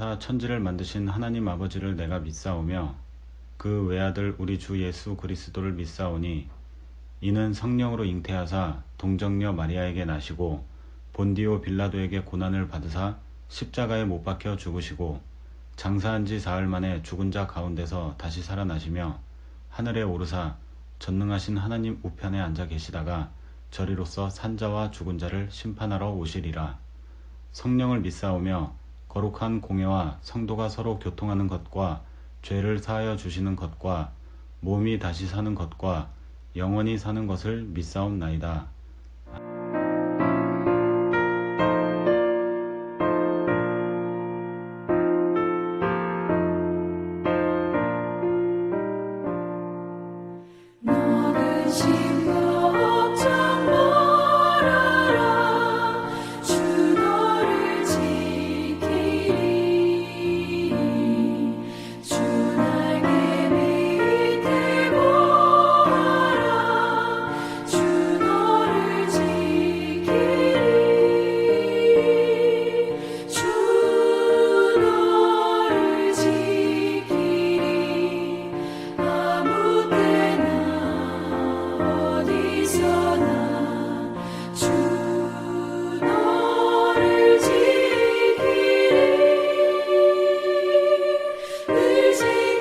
하사 천지를 만드신 하나님 아버지를 내가 믿사오며 그 외아들 우리 주 예수 그리스도를 믿사오니 이는 성령으로 잉태하사 동정녀 마리아에게 나시고 본디오 빌라도에게 고난을 받으사 십자가에 못 박혀 죽으시고 장사한 지 사흘 만에 죽은 자 가운데서 다시 살아나시며 하늘에 오르사 전능하신 하나님 우편에 앉아 계시다가 저리로서 산자와 죽은 자를 심판하러 오시리라. 성령을 믿사오며 거룩한 공예와 성도가 서로 교통하는 것과 죄를 사하여 주시는 것과 몸이 다시 사는 것과 영원히 사는 것을 믿사옵나이다. 너는 심고 걱정 말아라. 주 너를 지키리. 주 날개 밑에 거하라. 주 너를 지키리. 주 너를 지키리. 아무 때나 어디서나 주 너를 지키리. 늘 지켜주시리.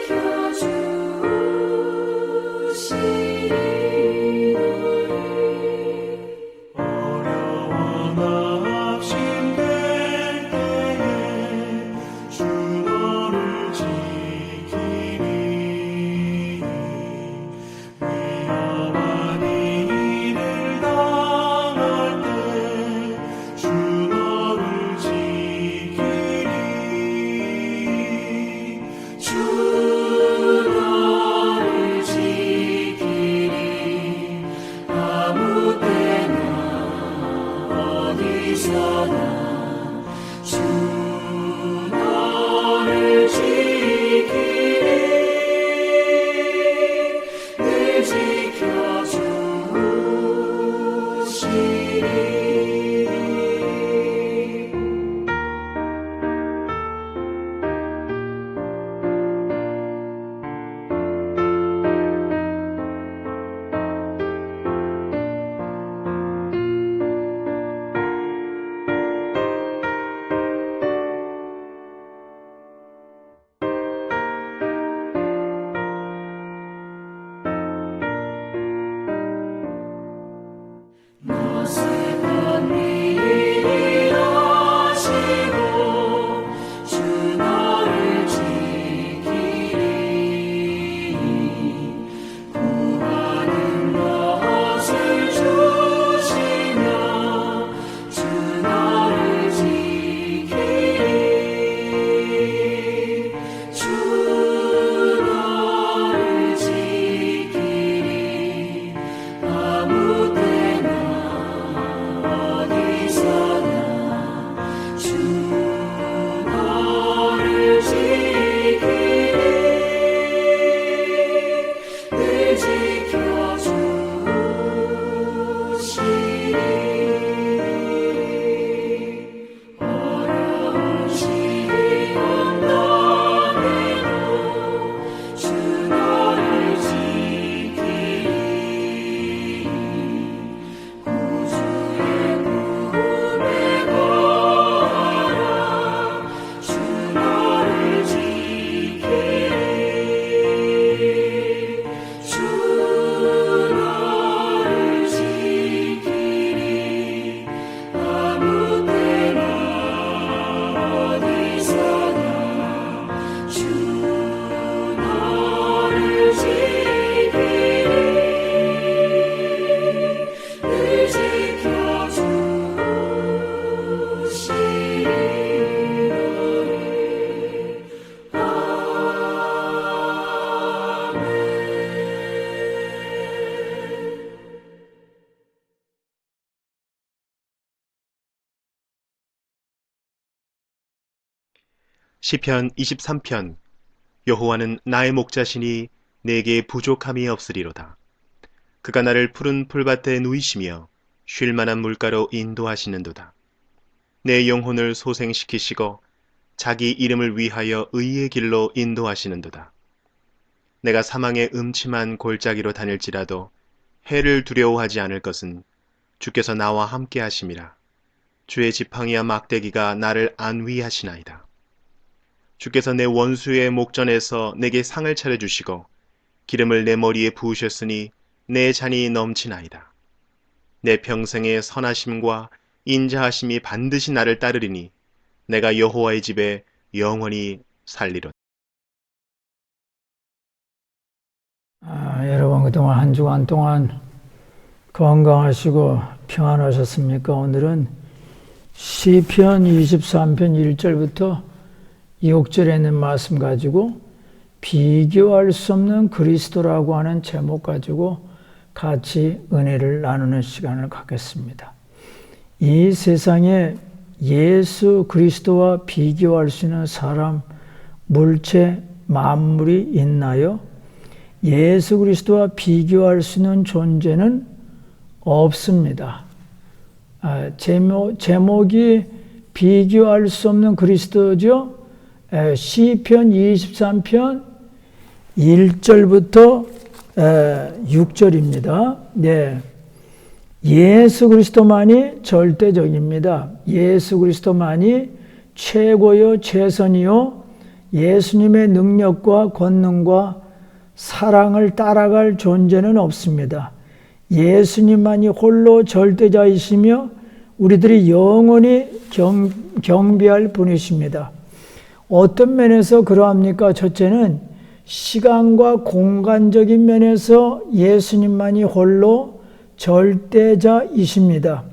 어려워 낙심될 때에 주 너를 지키리. 위험한 일을 당할 때 주 너를 지키리. 주 너를 지키리. 아무 때나 어디서나 주 너를 지키리. 늘 지켜주시리. 너 슬픈 일이 하시고 주 너를 지키리. 구하는 것을 주시며 주 너를 지키리. 주 너를 지키리. 아무 때나 어디서나 주 너를 지키리. 늘 지켜주시리. 어려운 시험 당해도 주 너를 지키리. 구주의 품에 거하라. 주 너를 지키리. 주 너를 지키리. 아무 때나 어디서나 주 너를 지키리. 늘 지켜주시리. 아멘. 시편 23편. 여호와는 나의 목자시니 내게 부족함이 없으리로다. 그가 나를 푸른 풀밭에 누이시며 쉴 만한 물가로 인도하시는도다. 내 영혼을 소생시키시고 자기 이름을 위하여 의의 길로 인도하시는도다. 내가 사망의 음침한 골짜기로 다닐지라도 해를 두려워하지 않을 것은 주께서 나와 함께 하심이라. 주의 지팡이와 막대기가 나를 안위하시나이다. 주께서 내 원수의 목전에서 내게 상을 차려주시고 기름을 내 머리에 부으셨으니 내 잔이 넘치나이다. 내 평생의 선하심과 인자하심이 반드시 나를 따르리니 내가 여호와의 집에 영원히 살리로다. 여러분 그동안 한 주간 동안 건강하시고 평안하셨습니까? 오늘은 시편 23편 1절부터 6절에 있는 말씀 가지고 비교할 수 없는 그리스도라고 하는 제목 가지고 같이 은혜를 나누는 시간을 갖겠습니다. 이 세상에 예수 그리스도와 비교할 수 있는 사람, 물체, 만물이 있나요? 예수 그리스도와 비교할 수 있는 존재는 없습니다. 제목이 비교할 수 없는 그리스도죠. 시편 23편 1절부터 6절입니다. 네. 예수 그리스도만이 절대적입니다. 예수 그리스도만이 최고요, 최선이요, 예수님의 능력과 권능과 사랑을 따라갈 존재는 없습니다. 예수님만이 홀로 절대자이시며 우리들이 영원히 경배할 분이십니다. 어떤 면에서 그러합니까? 첫째는 시간과 공간적인 면에서 예수님만이 홀로 절대자이십니다.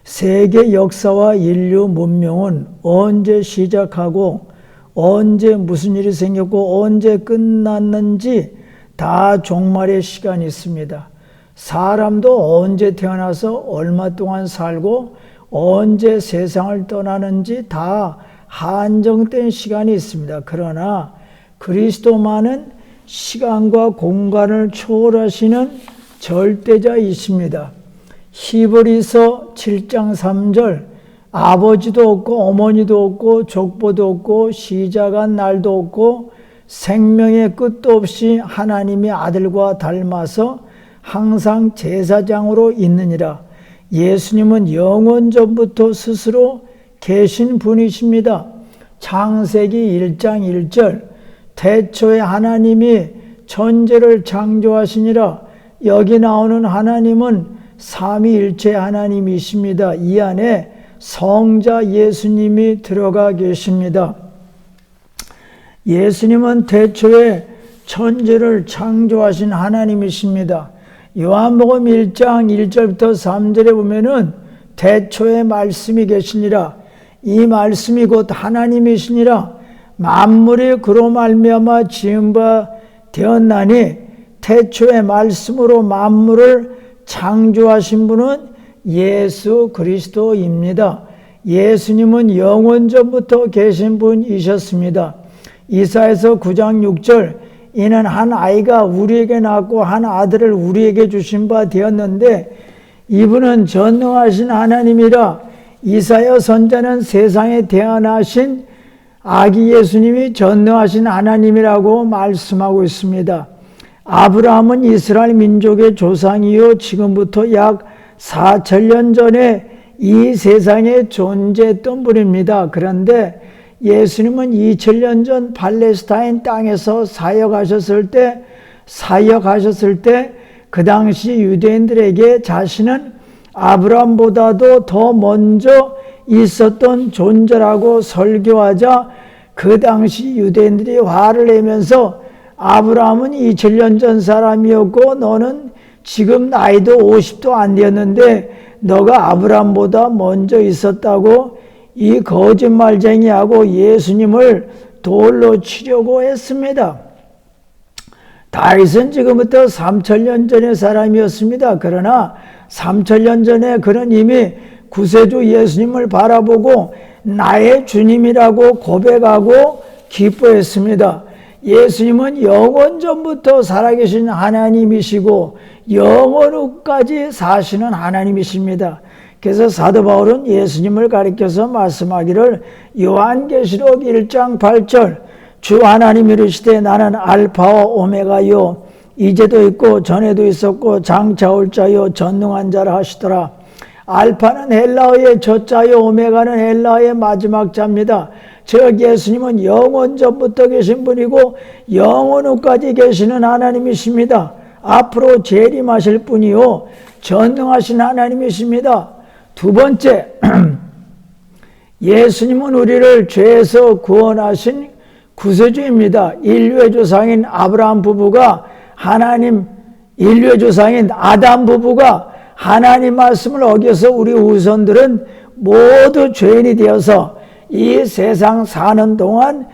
세계 역사와 인류 문명은 언제 시작하고 언제 무슨 일이 생겼고 언제 끝났는지 다 종말의 시간이 있습니다. 사람도 언제 태어나서 얼마 동안 살고 언제 세상을 떠나는지 다 한정된 시간이 있습니다. 그러나 그리스도만은 시간과 공간을 초월하시는 절대자이십니다. 히브리서 7장 3절 아버지도 없고 어머니도 없고 족보도 없고 시작한 날도 없고 생명의 끝도 없이 하나님의 아들과 닮아서 항상 제사장으로 있느니라. 예수님은 영원 전부터 스스로 계신 분이십니다. 창세기 1장 1절 태초에 하나님이 천지를 창조하시니라. 여기 나오는 하나님은 삼위일체 하나님이십니다. 이 안에 성자 예수님이 들어가 계십니다. 예수님은 태초에 천지를 창조하신 하나님이십니다. 요한복음 1장 1절부터 3절에 보면은 태초에 말씀이 계시니라. 이 말씀이 곧 하나님이시니라. 만물이 그로 말미암아 지은 바 되었나니 태초에 말씀으로 만물을 창조하신 분은 예수 그리스도입니다. 예수님은 영원 전부터 계신 분이셨습니다. 이사야서 9장 6절 이는 한 아이가 우리에게 낳고 한 아들을 우리에게 주신 바 되었는데 이분은 전능하신 하나님이라. 이사야 선자는 세상에 태어나신 아기 예수님이 전능하신 하나님이라고 말씀하고 있습니다. 아브라함은 이스라엘 민족의 조상이요 지금부터 약 4,000년 전에 이 세상에 존재했던 분입니다. 그런데 예수님은 2,000년 전 팔레스타인 땅에서 사역하셨을 때 그 당시 유대인들에게 자신은 아브라함보다도 더 먼저 있었던 존재라고 설교하자 그 당시 유대인들이 화를 내면서 아브라함은 2,000년 전 사람이었고 너는 지금 나이도 50도 안 되었는데 너가 아브라함보다 먼저 있었다고 이 거짓말쟁이하고 예수님을 돌로 치려고 했습니다. 다윗은 지금부터 3,000년 전의 사람이었습니다. 그러나 3,000년 전에 그는 이미 구세주 예수님을 바라보고 나의 주님이라고 고백하고 기뻐했습니다. 예수님은 영원 전부터 살아계신 하나님이시고 영원 후까지 사시는 하나님이십니다. 그래서 사도 바울은 예수님을 가리켜서 말씀하기를 요한계시록 1장 8절 주 하나님이 이르시되 나는 알파와 오메가요 이제도 있고 전에도 있었고 장차 올 자요 전능한 자라 하시더라. 알파는 헬라어의 저자요 오메가는 헬라어의 마지막 자입니다. 즉 예수님은 영원 전부터 계신 분이고 영원 후까지 계시는 하나님이십니다. 앞으로 재림하실 분이요 전능하신 하나님이십니다. 두 번째, 예수님은 우리를 죄에서 구원하신 구세주입니다. 인류의 조상인 아브라함 부부가 인류의 조상인 아담 부부가 하나님 말씀을 어겨서 우리 후손들은 모두 죄인이 되어서 이 세상 사는 동안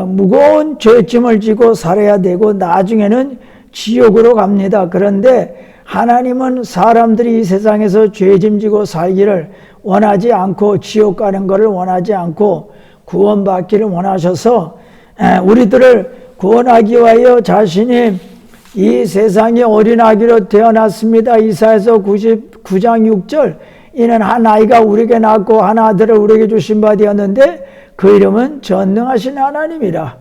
무거운 죄짐을 지고 살아야 되고 나중에는 지옥으로 갑니다. 그런데 하나님은 사람들이 이 세상에서 죄짐 지고 살기를 원하지 않고 지옥 가는 것을 원하지 않고 구원받기를 원하셔서 우리들을 구원하기 위하여 자신이 이 세상에 어린아기로 태어났습니다. 이사야서 99장 6절 이는 한 아이가 우리에게 낳고 한 아들을 우리에게 주신 바 되었는데 그 이름은 전능하신 하나님이라.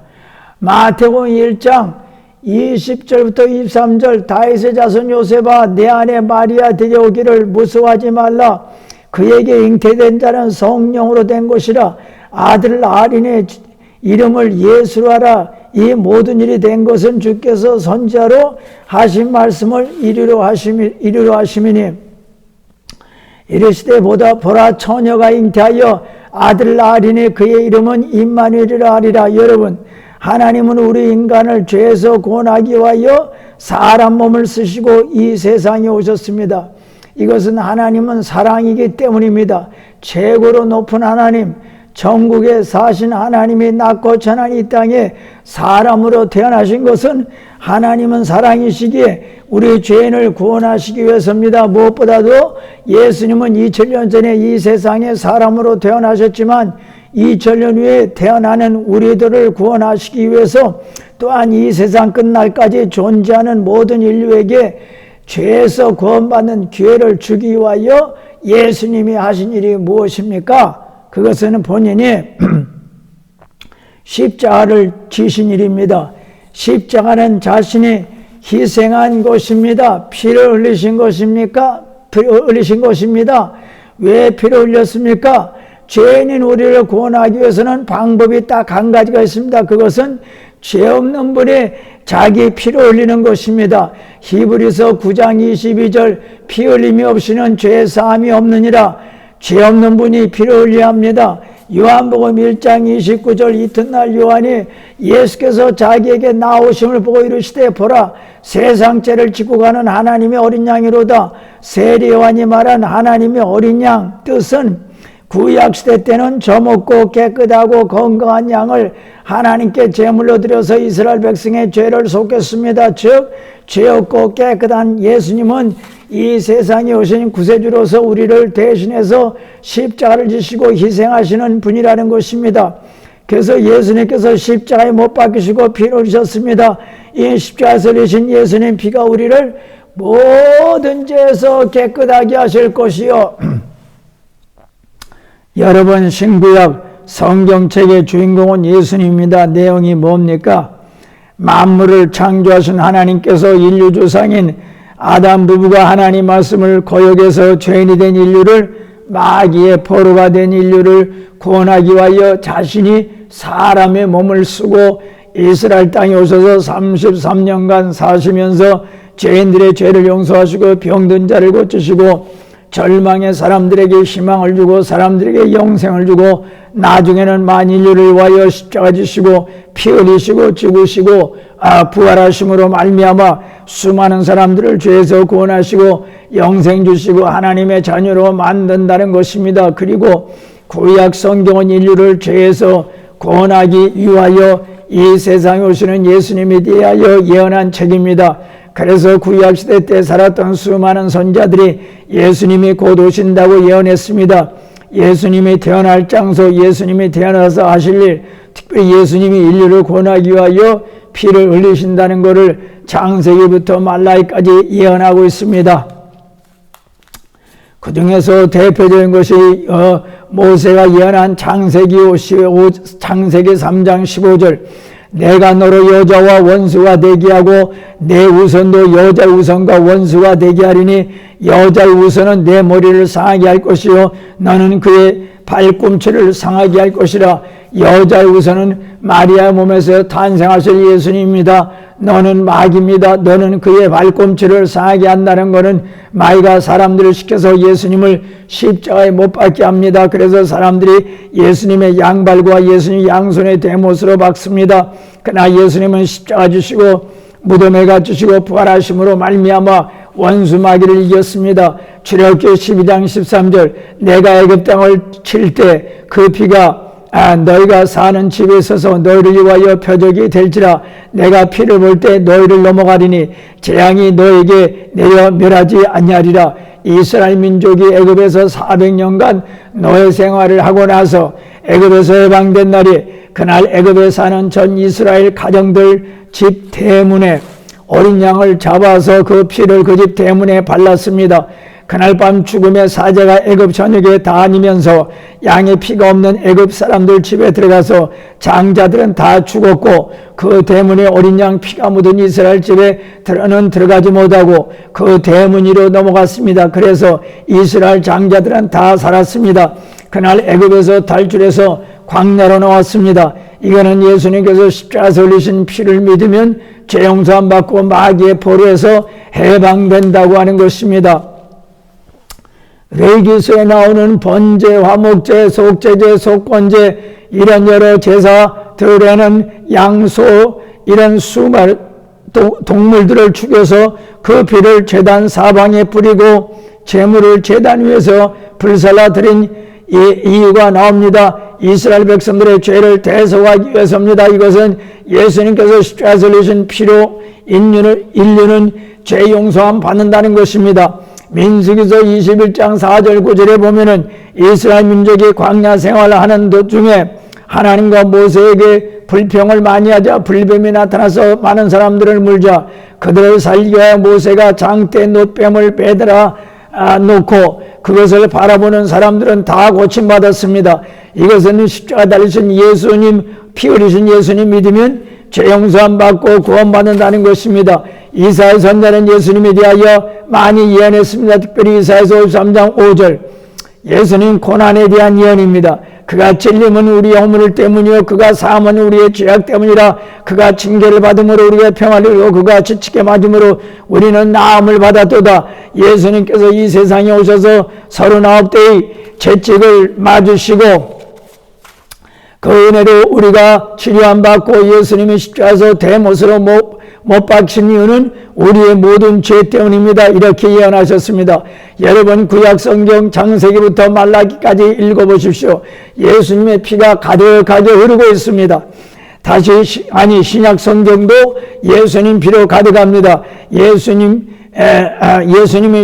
마태복음 1장 20절부터 23절 다윗의 자손 요셉아 내 아내 마리아 데려오기를 무서워하지 말라. 그에게 잉태된 자는 성령으로 된 것이라. 아들 아린의 이름을 예수로 하라. 이 모든 일이 된 것은 주께서 선지자로 하신 말씀을 이루려 하심이니 이르시되 보라 처녀가 잉태하여 아들 아린이 그의 이름은 임마누엘이라 하리라. 여러분 하나님은 우리 인간을 죄에서 구원하기 위하여 사람 몸을 쓰시고 이 세상에 오셨습니다. 이것은 하나님은 사랑이기 때문입니다. 최고로 높은 하나님, 전국에 사신 하나님이 낮고 천한 이 땅에 사람으로 태어나신 것은 하나님은 사랑이시기에 우리 죄인을 구원하시기 위해서입니다. 무엇보다도 예수님은 2000년 전에 이 세상에 사람으로 태어나셨지만 2000년 후에 태어나는 우리들을 구원하시기 위해서 또한 이 세상 끝날까지 존재하는 모든 인류에게 죄에서 구원받는 기회를 주기 위하여 예수님이 하신 일이 무엇입니까? 그것은 본인이 십자가를 지신 일입니다. 십자가는 자신이 희생한 것입니다. 피를 흘리신 것입니까? 흘리신 것입니다. 왜 피를 흘렸습니까? 죄인인 우리를 구원하기 위해서는 방법이 딱 한 가지가 있습니다. 그것은 죄 없는 분이 자기 피를 흘리는 것입니다. 히브리서 9장 22절 피 흘림이 없이는 죄 사함이 없느니라. 죄 없는 분이 피를 흘려야 합니다. 요한복음 1장 29절 이튿날 요한이 예수께서 자기에게 나오심을 보고 이르시되 보라 세상 죄를 지고 가는 하나님의 어린 양이로다. 세례 요한이 말한 하나님의 어린 양 뜻은 구약시대 때는 저먹고 깨끗하고 건강한 양을 하나님께 제물로 드려서 이스라엘 백성의 죄를 속였습니다. 즉 죄 없고 깨끗한 예수님은 이 세상에 오신 구세주로서 우리를 대신해서 십자가를 지시고 희생하시는 분이라는 것입니다. 그래서 예수님께서 십자가에 못 박히시고 피를 흘리셨습니다. 이 십자가에서 흘리신 예수님 피가 우리를 모든 죄에서 깨끗하게 하실 것이요 여러분 신구약 성경책의 주인공은 예수님입니다. 내용이 뭡니까? 만물을 창조하신 하나님께서 인류 조상인 아담 부부가 하나님 말씀을 거역해서 죄인이 된 인류를 마귀의 포로가 된 인류를 구원하기 위하여 자신이 사람의 몸을 쓰고 이스라엘 땅에 오셔서 33년간 사시면서 죄인들의 죄를 용서하시고 병든 자를 고치시고 절망의 사람들에게 희망을 주고 사람들에게 영생을 주고 나중에는 만인류를 위하여 십자가 지시고 피 흘리시고 죽으시고 부활하심으로 말미암아 수많은 사람들을 죄에서 구원하시고 영생 주시고 하나님의 자녀로 만든다는 것입니다. 그리고 구약 성경은 인류를 죄에서 구원하기 위하여 이 세상에 오시는 예수님에 대하여 예언한 책입니다. 그래서 구약시대 때 살았던 수많은 선자들이 예수님이 곧 오신다고 예언했습니다. 예수님이 태어날 장소, 예수님이 태어나서 하실 일, 특별히 예수님이 인류를 구원하기 위하여 피를 흘리신다는 것을 창세기부터 말라기까지 예언하고 있습니다. 그 중에서 대표적인 것이 모세가 예언한 창세기 3장 15절 내가 너로 여자와 원수가 되게 하고 내 우선도 여자의 우선과 원수가 되게 하리니 여자의 우선은 내 머리를 상하게 할 것이요 너는 그의 발꿈치를 상하게 할 것이라. 여자의 우선은 마리아 몸에서 탄생하실 예수님입니다. 너는 마귀입니다. 너는 그의 발꿈치를 상하게 한다는 것은 마귀가 사람들을 시켜서 예수님을 십자가에 못 박게 합니다. 그래서 사람들이 예수님의 양발과 예수님 양손의 대못으로 박습니다. 그러나 예수님은 십자가 지시고 무덤에 갇히시고 부활하심으로 말미암아 원수 마귀를 이겼습니다. 출애굽기 12장 13절 내가 애굽 땅을 칠 때 그 피가 너희가 사는 집에 있어서 너희를 위하여 표적이 될지라. 내가 피를 볼 때 너희를 넘어가리니 재앙이 너에게 내려 멸하지 아니하리라. 이스라엘 민족이 애굽에서 400년간 노예 생활을 하고 나서 애굽에서 해방된 날이 그날 애굽에 사는 전 이스라엘 가정들 집 대문에 어린 양을 잡아서 그 피를 그 집 대문에 발랐습니다. 그날 밤 죽음의 사자가 애굽 전역에 다니면서 양의 피가 없는 애굽 사람들 집에 들어가서 장자들은 다 죽었고 그 대문에 어린 양 피가 묻은 이스라엘 집에 들어가지 못하고 그 대문 위로 넘어갔습니다. 그래서 이스라엘 장자들은 다 살았습니다. 그날 애굽에서 탈출해서 광야로 나왔습니다. 이거는 예수님께서 십자가에서 흘리신 피를 믿으면 죄 용서함 받고 마귀의 포로에서 해방된다고 하는 것입니다. 레위기서에 나오는 번제, 화목제, 속죄제, 속건제 이런 여러 제사들에는 양소 이런 수많은 동물들을 죽여서 그 피를 제단 사방에 뿌리고 제물을 제단 위에서 불살라 드린 이유가 나옵니다. 이스라엘 백성들의 죄를 대속하기 위해서입니다. 이것은 예수님께서 십자가에서 흘리신 피로 인류는 죄 용서함 받는다는 것입니다. 민수기서 21장 4절 9절에 보면은 이스라엘 민족이 광야 생활을 하는 도중에 하나님과 모세에게 불평을 많이 하자 불뱀이 나타나서 많은 사람들을 물자 그들을 살기 위하여 모세가 장대 놋뱀을 빼들어 놓고 그것을 바라보는 사람들은 다 고침받았습니다. 이것은 십자가 달리신 예수님, 피 흘리신 예수님 믿으면 죄 용서함 받고 구원받는다는 것입니다. 이사야 선자는 예수님에 대하여 많이 예언했습니다. 특별히 이사야서 53장 5절 예수님 고난에 대한 예언입니다. 그가 찔림은 우리의 허물 때문이요 그가 사함은 우리의 죄악 때문이라. 그가 징계를 받음으로 우리가 평화를 이루고 그가 지치게 맞음으로 우리는 나음을 받았도다. 예수님께서 이 세상에 오셔서 39대의 채찍을 맞으시고 그 은혜로 우리가 치료함 받고 예수님이 십자가에서 대못으로 못 박힌 이유는 우리의 모든 죄 때문입니다. 이렇게 예언하셨습니다. 여러분 구약 성경 창세기부터 말라기까지 읽어보십시오. 예수님의 피가 가득하게 흐르고 있습니다. 신약 성경도 예수님 피로 가득합니다. 예수님이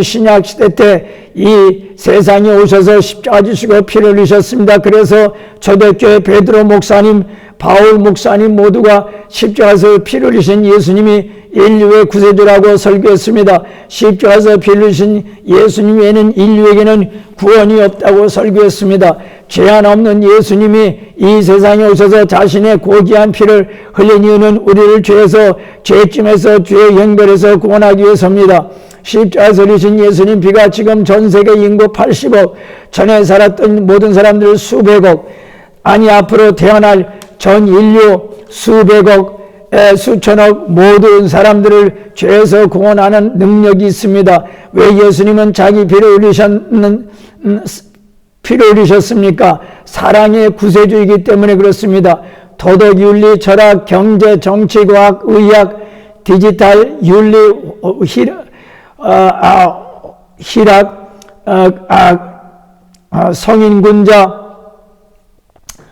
신약 시대 때 이 세상에 오셔서 십자가 지시고 피를 흘리셨습니다. 그래서 초대교회 베드로 목사님, 바울 목사님 모두가 십자가에서 피를 흘리신 예수님이 인류의 구세주라고 설교했습니다. 십자가에서 피를 흘리신 예수님 외에는 인류에게는 구원이 없다고 설교했습니다. 죄 하나 없는 예수님이 이 세상에 오셔서 자신의 고귀한 피를 흘린 이유는 우리를 죄짐에서 죄의 형벌에서 구원하기 위해서입니다. 십자가에서 흘리신 예수님 피가 지금 전 세계 인구 80억, 전에 살았던 모든 사람들 수백억, 앞으로 태어날 전 인류 수백억, 수천억 모든 사람들을 죄에서 구원하는 능력이 있습니다. 왜 예수님은 자기 피를 흘리셨습니까? 사랑의 구세주이기 때문에 그렇습니다. 도덕, 윤리, 철학, 경제, 정치, 과학, 의학, 디지털, 윤리, 희락, 성인군자,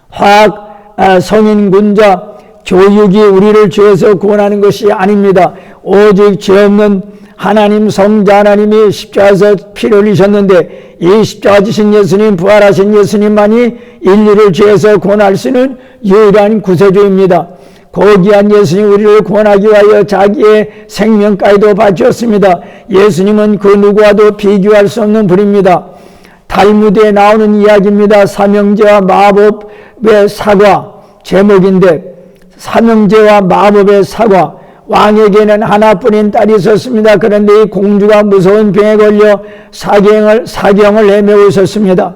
화학, 성인군자, 교육이 우리를 죄에서 구원하는 것이 아닙니다. 오직 죄 없는 하나님 성자 하나님이 십자가에서 피를 흘리셨는데 이 십자가 지신 예수님, 부활하신 예수님만이 인류를 죄에서 구원할 수 있는 유일한 구세주입니다. 고귀한 예수님 우리를 구원하기 위하여 자기의 생명까지도 바쳤습니다. 예수님은 그 누구와도 비교할 수 없는 분입니다. 탈무드에 나오는 이야기입니다. 삼형제와 마법의 사과 제목인데, 삼형제와 마법의 사과. 왕에게는 하나뿐인 딸이 있었습니다. 그런데 이 공주가 무서운 병에 걸려 사경을 헤매고 있었습니다.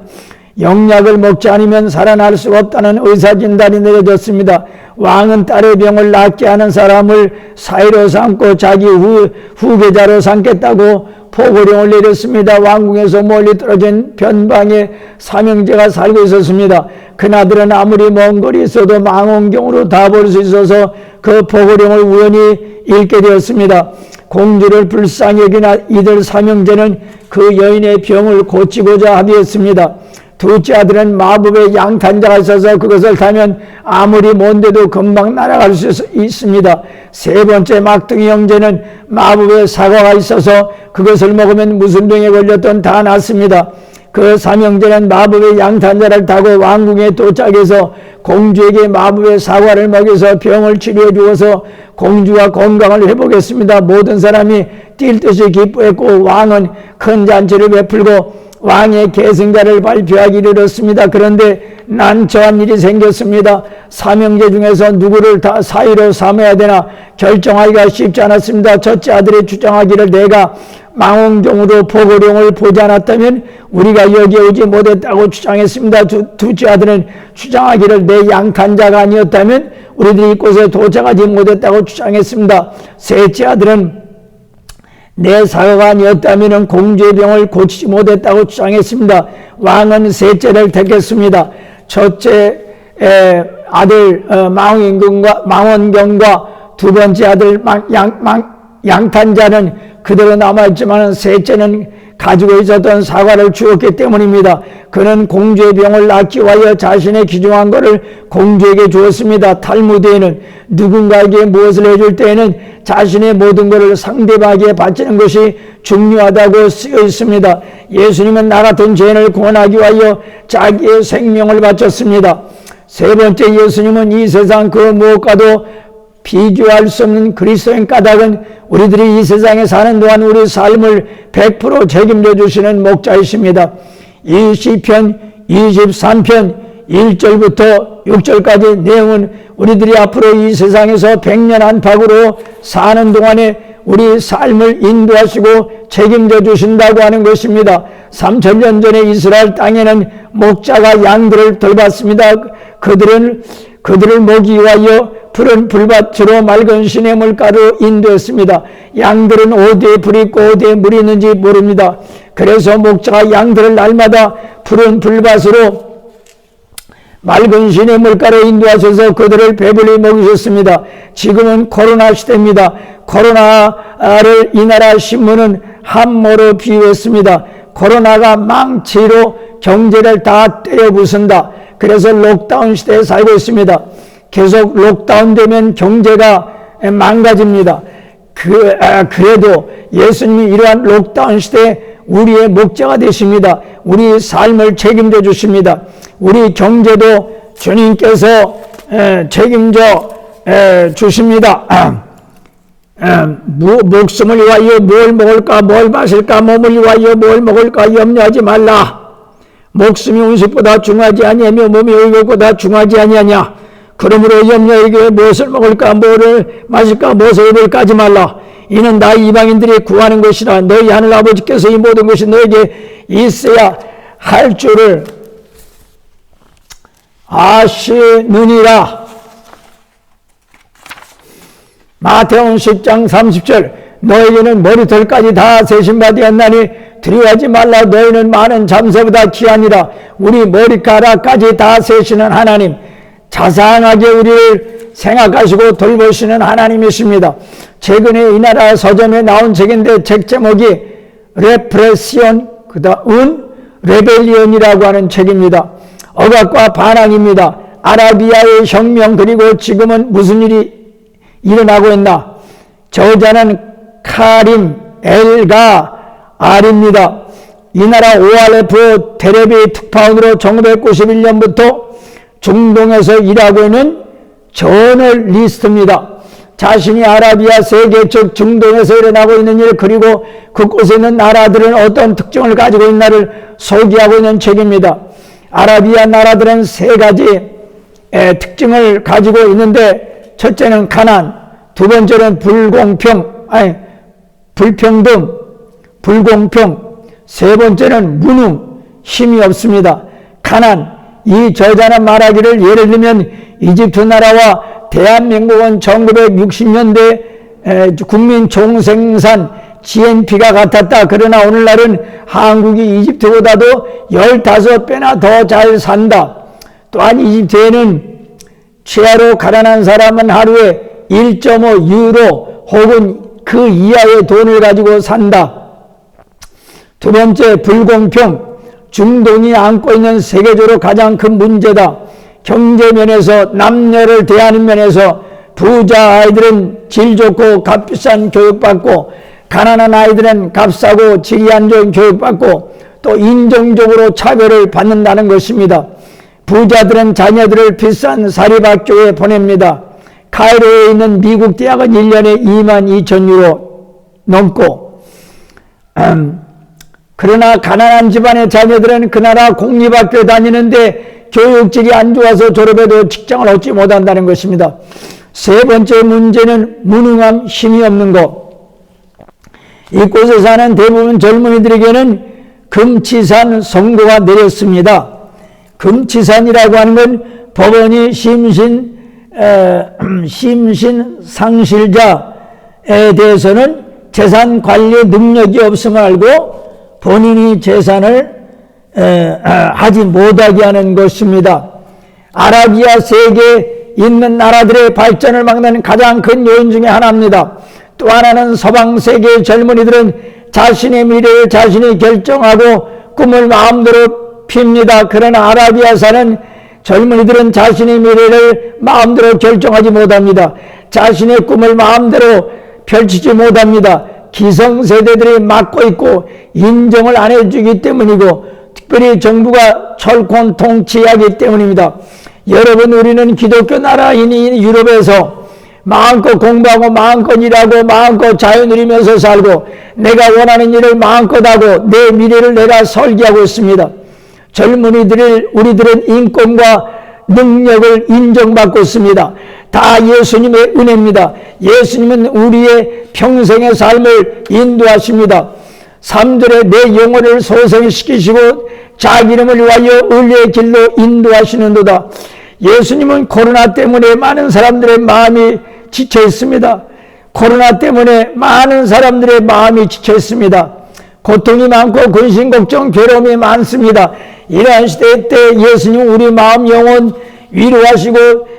영약을 먹지 않으면 살아날 수가 없다는 의사진단이 내려졌습니다. 왕은 딸의 병을 낫게 하는 사람을 사이로 삼고 자기 후계자로 삼겠다고 포고령을 내렸습니다. 왕궁에서 멀리 떨어진 변방에 삼형제가 살고 있었습니다. 그나들은 아무리 먼 거리 있어도 망원경으로 다 볼 수 있어서 그 포고령을 우연히 읽게 되었습니다. 공주를 불쌍히 여기나 이들 삼형제는 그 여인의 병을 고치고자 합의했습니다. 둘째 아들은 마법의 양탄자가 있어서 그것을 타면 아무리 먼데도 금방 날아갈 수 있습니다. 세 번째 막둥이 형제는 마법의 사과가 있어서 그것을 먹으면 무슨 병에 걸렸든 다 낫습니다. 그 삼형제는 마법의 양탄자를 타고 왕궁에 도착해서 공주에게 마법의 사과를 먹여서 병을 치료해 주어서 공주가 건강을 회복했습니다. 모든 사람이 뛸 듯이 기뻐했고 왕은 큰 잔치를 베풀고 왕의 계승자를 발표하기 이르렀습니다. 그런데 난처한 일이 생겼습니다. 삼형제 중에서 누구를 다 사위로 삼아야 되나 결정하기가 쉽지 않았습니다. 첫째 아들이 주장하기를 내가 망원경으로 포고령을 보지 않았다면 우리가 여기에 오지 못했다고 주장했습니다. 둘째 아들은 주장하기를 내 양탄자가 아니었다면 우리들이 이곳에 도착하지 못했다고 주장했습니다. 셋째 아들은 내 사과가 아니었다면 공주의 병을 고치지 못했다고 주장했습니다. 왕은 셋째를 택했습니다. 첫째 아들 망원경과 두 번째 아들 양탄자는 그대로 남아있지만 셋째는 가지고 있었던 사과를 주었기 때문입니다. 그는 공주의 병을 낫기 위하여 자신의 귀중한 것을 공주에게 주었습니다. 탈무드에는 누군가에게 무엇을 해줄 때에는 자신의 모든 것을 상대방에게 바치는 것이 중요하다고 쓰여 있습니다. 예수님은 나 같은 죄인을 구원하기 위하여 자기의 생명을 바쳤습니다. 세 번째, 예수님은 이 세상 그 무엇과도 비교할 수 없는 그리스도인 까닭은 우리들이 이 세상에 사는 동안 우리 삶을 100% 책임져 주시는 목자이십니다. 이 시편 23편 1절부터 6절까지 내용은 우리들이 앞으로 이 세상에서 100년 안팎으로 사는 동안에 우리 삶을 인도하시고 책임져 주신다고 하는 것입니다. 3000년 전에 이스라엘 땅에는 목자가 양들을 돌봤습니다. 그들을 먹이 위하여 푸른 불밭으로 맑은 시냇물가로 인도했습니다. 양들은 어디에 불이 있고 어디에 물이 있는지 모릅니다. 그래서 목자가 양들을 날마다 푸른 불밭으로 맑은 시냇물가로 인도하셔서 그들을 배불리 먹이셨습니다. 지금은 코로나 시대입니다. 코로나를 이 나라 신문은 함모로 비유했습니다. 코로나가 망치로 경제를 다 때려 부순다. 그래서 록다운 시대에 살고 있습니다. 계속 록다운 되면 경제가 망가집니다. 그래도 예수님이 이러한 록다운 시대에 우리의 목자가 되십니다. 우리 삶을 책임져 주십니다. 우리 경제도 주님께서 책임져 주십니다. 목숨을 위하여 뭘 먹을까 뭘 마실까 몸을 위하여 뭘 먹을까 염려하지 말라. 목숨이 음식보다 중하지 아니하며 몸이 의복보다 중하지 아니하냐. 그러므로 염려에게 무엇을 먹을까 뭐를 마실까 무엇을 입을까 하지 말라. 이는 나 이방인들이 구하는 것이라. 너희 하늘 아버지께서 이 모든 것이 너에게 있어야 할 줄을 아시느니라. 마태복음 10장 30절 너에게는 머리털까지 다 세신바 되었나니 두려워하지 말라. 너희는 많은 잠새보다 귀하니라. 우리 머리카락까지 다 세시는 하나님, 자상하게 우리를 생각하시고 돌보시는 하나님이십니다. 최근에 이 나라 서점에 나온 책인데 책 제목이 레프레시온 레벨리온이라고 하는 책입니다. 억압과 반항입니다. 아라비아의 혁명, 그리고 지금은 무슨 일이 일어나고 있나. 저자는 카림 엘가 알입니다. 이 나라 ORF 테레비 특파원으로 1991년부터 중동에서 일하고 있는 전월 리스트입니다. 자신이 아라비아 세계 즉 중동에서 일어나고 있는 일 그리고 그곳에 있는 나라들은 어떤 특징을 가지고 있나를 소개하고 있는 책입니다. 아라비아 나라들은 세 가지 특징을 가지고 있는데 첫째는 가난, 두 번째는 불평등, 불공평, 세 번째는 무능, 힘이 없습니다. 가난, 이 저자는 말하기를 예를 들면 이집트 나라와 대한민국은 1960년대 국민 총생산 GNP가 같았다. 그러나 오늘날은 한국이 이집트보다도 15배나 더 잘 산다. 또한 이집트에는 최하로 가난한 사람은 하루에 1.5 유로 혹은 그 이하의 돈을 가지고 산다. 두 번째, 불공평. 중동이 안고 있는 세계적으로 가장 큰 문제다. 경제 면에서, 남녀를 대하는 면에서 부자 아이들은 질 좋고 값비싼 교육받고 가난한 아이들은 값싸고 질이 안 좋은 교육받고 또 인종적으로 차별을 받는다는 것입니다. 부자들은 자녀들을 비싼 사립학교에 보냅니다. 카이로에 있는 미국 대학은 1년에 22,000유로 넘고 그러나 가난한 집안의 자녀들은 그 나라 공립학교에 다니는데 교육질이 안 좋아서 졸업해도 직장을 얻지 못한다는 것입니다. 세 번째 문제는 무능함, 힘이 없는 것. 이곳에 사는 대부분 젊은이들에게는 금치산 선고가 내렸습니다. 금치산이라고 하는 건 법원이 심신 상실자에 대해서는 재산 관리 능력이 없음을 알고 본인이 재산을 하지 못하게 하는 것입니다. 아라비아 세계에 있는 나라들의 발전을 막는 가장 큰 요인 중에 하나입니다. 또 하나는 서방 세계의 젊은이들은 자신의 미래를 자신이 결정하고 꿈을 마음대로 핍니다. 그러나 아라비아 사는 젊은이들은 자신의 미래를 마음대로 결정하지 못합니다. 자신의 꿈을 마음대로 펼치지 못합니다. 기성세대들이 맡고 있고 인정을 안 해주기 때문이고 특별히 정부가 철권 통치하기 때문입니다. 여러분, 우리는 기독교 나라인이 유럽에서 마음껏 공부하고 마음껏 일하고 마음껏 자유 누리면서 살고 내가 원하는 일을 마음껏 하고 내 미래를 내가 설계하고 있습니다. 우리들은 인권과 능력을 인정받고 있습니다. 다 예수님의 은혜입니다. 예수님은 우리의 평생의 삶을 인도하십니다. 3절에 내 영혼을 소생시키시고 자기 이름을 위하여 의리의 길로 인도하시는도다. 예수님은 코로나 때문에 많은 사람들의 마음이 지쳐 있습니다. 코로나 때문에 많은 사람들의 마음이 지쳐 있습니다. 고통이 많고 근심, 걱정, 괴로움이 많습니다. 이러한 시대 때 예수님은 우리 마음, 영혼 위로하시고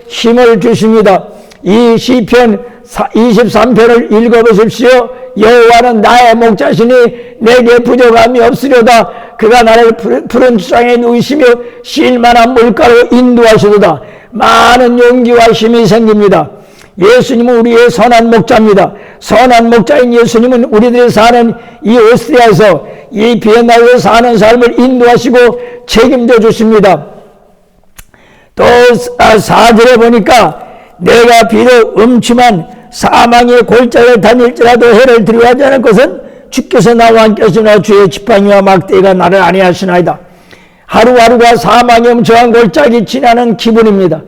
힘을 주십니다. 이 시편 23편을 읽어보십시오. 여호와는 나의 목자시니 내게 부족함이 없으려다. 그가 나를 푸른 주장에 누이시며 쉴만한 물가로 인도하시도다. 많은 용기와 힘이 생깁니다. 예수님은 우리의 선한 목자입니다. 선한 목자인 예수님은 우리들이 사는 이 오스트리아에서 이 비엔나에서 사는 삶을 인도하시고 책임져 주십니다. 또 4절에 보니까 내가 비록 음침한 사망의 골짜기를 다닐지라도 해를 두려워하지 않을 것은 주께서 나와 함께 하시나 주의 지팡이와 막대기가 나를 안위하시나이다. 하루하루가 사망의 음침한 골짜기 지나는 기분입니다.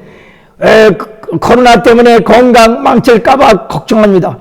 코로나 때문에 건강 망칠까봐 걱정합니다.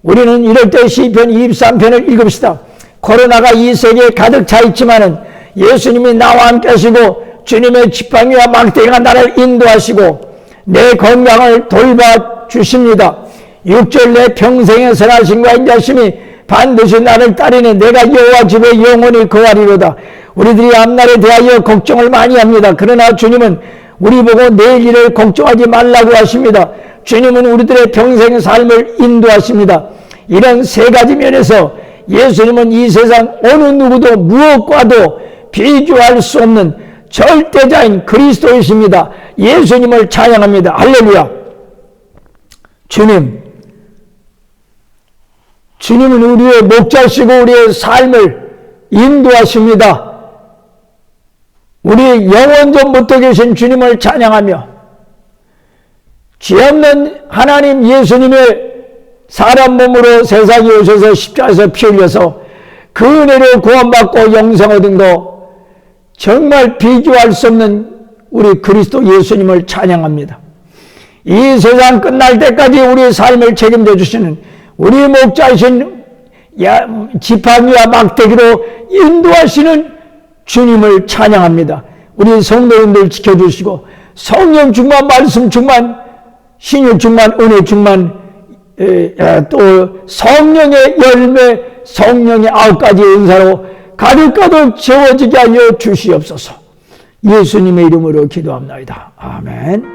우리는 이럴 때 시편 23편을 읽읍시다. 코로나가 이 세계에 가득 차 있지만은 예수님이 나와 함께 하시고 주님의 지팡이와 막대기가 나를 인도하시고 내 건강을 돌봐 주십니다. 6절 내 평생의 선하심과 인자심이 반드시 나를 따르니 내가 여호와 집에 영원히 거하리로다. 우리들이 앞날에 대하여 걱정을 많이 합니다. 그러나 주님은 우리 보고 내일 일을 걱정하지 말라고 하십니다. 주님은 우리들의 평생의 삶을 인도하십니다. 이런 세 가지 면에서 예수님은 이 세상 어느 누구도 무엇과도 비교할 수 없는 절대자인 그리스도이십니다. 예수님을 찬양합니다. 할렐루야. 주님은 우리의 목자시고 우리의 삶을 인도하십니다. 우리 영원전부터 계신 주님을 찬양하며 죄 없는 하나님 예수님의 사람 몸으로 세상에 오셔서 십자가에서 피 흘려서 그 은혜로 구원받고 영생 얻은 거 정말 비교할 수 없는 우리 그리스도 예수님을 찬양합니다. 이 세상 끝날 때까지 우리의 삶을 책임져 주시는 우리 목자이신 지팡이와 막대기로 인도하시는 주님을 찬양합니다. 우리 성도님들 지켜주시고 성령 충만, 말씀 충만, 신유 충만, 은혜 충만, 또 성령의 열매, 성령의 9가지 은사로 가득가득 채워지게 하여 주시옵소서. 예수님의 이름으로 기도합나이다. 아멘.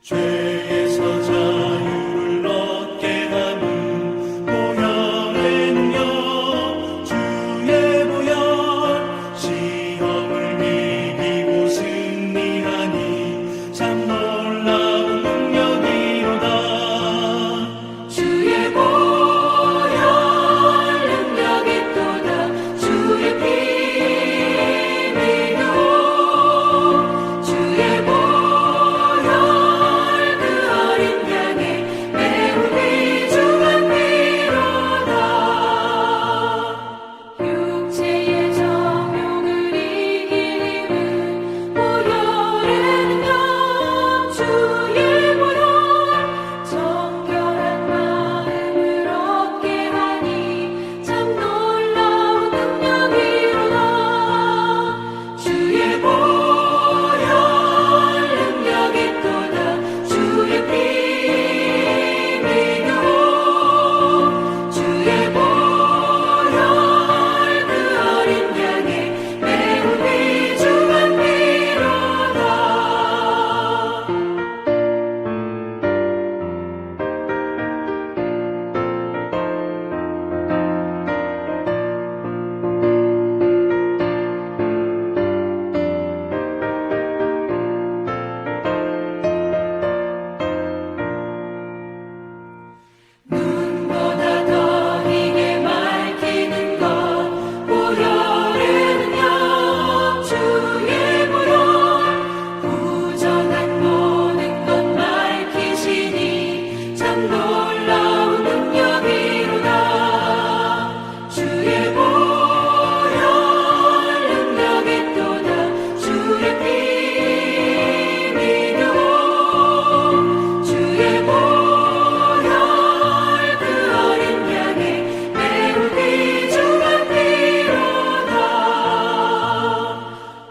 죄에서 자유를 얻게 하는 보혈의 능력 주의 보혈 시험을 이기고 승리하니 참 놀라운 능력이로다 주의 보혈 능력이 또다 주의 피 믿어 주의 보혈 육체의 정욕을 이길 힘은 보혈의 능력 주의 보혈 정결한 마음을 얻게 하니 참 놀라운 능력이로다 주의 보혈 능력이 또다 주의 피 믿어 주의 보혈 눈보다 더 희게 밝히는 것 보혈의 능력 주의 보혈 부정한 모든 것 밝히시니 참 놀라운 능력이로다 주의 보혈 능력이 또다 주의 피 믿어 주의 보혈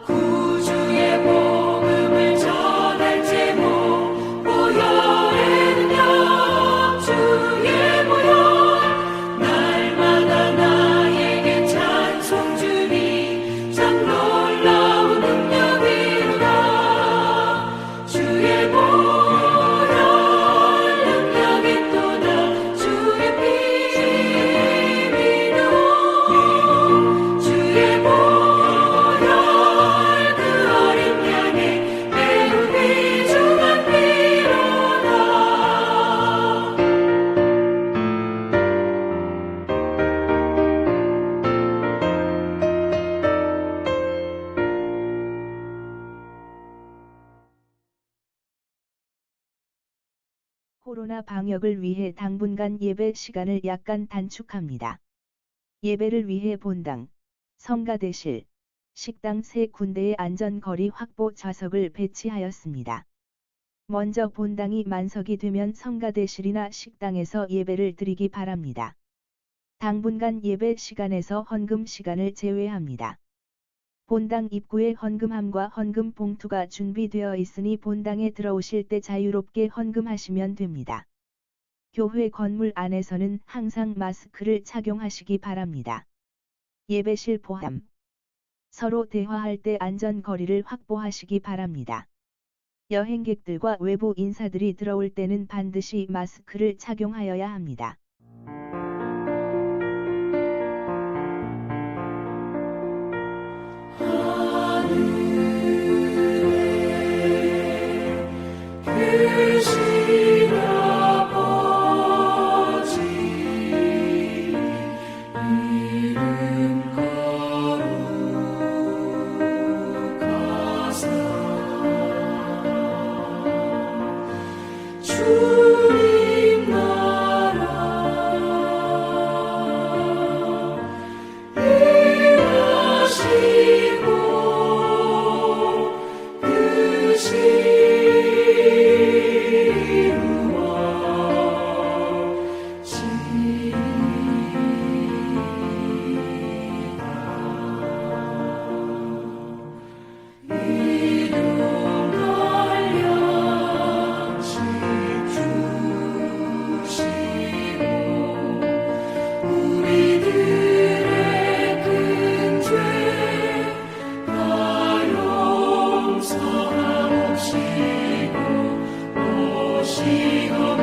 구주의 복음을 전할 제목 보혈의 능력 주의 보혈 날마다 나에게 찬송 주니 참 놀라운 능력이로다 주의 보혈 능력이 또다 주의 피 믿어 주의 보혈 그 어린 양의 매우 귀중한 피로다 코로나 방역을 위해 당분간 예배 시간을 약간 단축합니다. 예배를 위해 본당, 성가대실, 식당 3군데의 안전거리 확보 좌석을 배치하였습니다. 먼저 본당이 만석이 되면 성가대실이나 식당에서 예배를 드리기 바랍니다. 당분간 예배 시간에서 헌금 시간을 제외합니다. 본당 입구에 헌금함과 헌금 봉투가 준비되어 있으니 본당에 들어오실 때 자유롭게 헌금하시면 됩니다. 교회 건물 안에서는 항상 마스크를 착용하시기 바랍니다. 예배실 포함. 서로 대화할 때 안전거리를 확보하시기 바랍니다. 여행객들과 외부 인사들이 들어올 때는 반드시 마스크를 착용하여야 합니다. 하늘에 주님 나라 일하시고 뜻이 우리들의 큰 죄 다 용서하옵시고 오시고